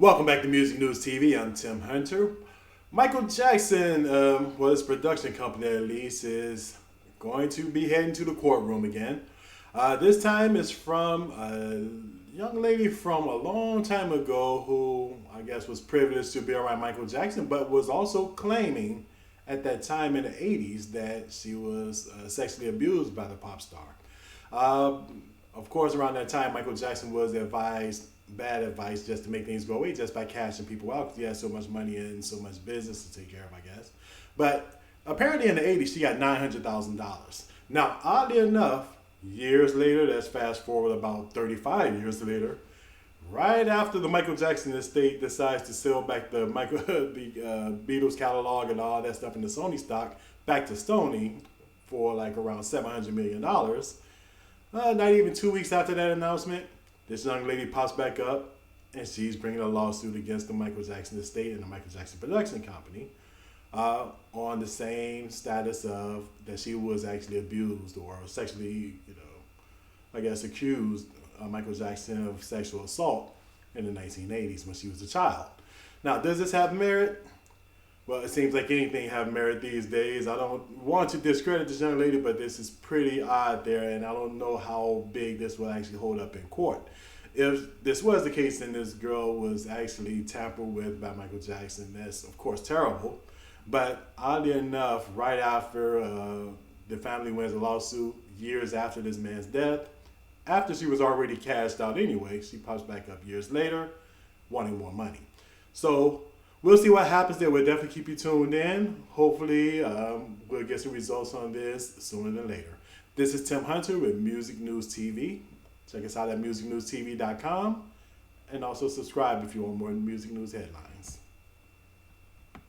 Welcome back to Music News TV. I'm Tim Hunter. Michael Jackson, his production company at least, is going to be heading to the courtroom again. This time is from a young lady from a long time ago who I guess was privileged to be around Michael Jackson, but was also claiming at that time in the 80s that she was sexually abused by the pop star. Uh, of course, around that time, Michael Jackson was advised bad advice just to make things go away just by cashing people out because he had so much money and so much business to take care of, I guess. But apparently in the 80s, she got $900,000. Now, oddly enough, years later, let's fast forward about 35 years later, right after the Michael Jackson estate decides to sell back the Beatles catalog and all that stuff in the Sony stock back to Sony for like around $700 million. Not even 2 weeks after that announcement, this young lady pops back up and she's bringing a lawsuit against the Michael Jackson estate and the Michael Jackson production company on the same status of that she was actually abused or sexually, I guess accused Michael Jackson of sexual assault in the 1980s when she was a child. Now, does this have merit? Well, it seems like anything have merit these days. I don't want to discredit this young lady, but this is pretty odd there, and I don't know how big this will actually hold up in court. If this was the case, then this girl was actually tampered with by Michael Jackson. That's, of course, terrible. But oddly enough, right after the family wins a lawsuit, years after this man's death, after she was already cashed out anyway, she pops back up years later, wanting more money. So we'll see what happens there. We'll definitely keep you tuned in. Hopefully, we'll get some results on this sooner than later. This is Tim Hunter with Music News TV. Check us out at musicnewstv.com and also subscribe if you want more music news headlines.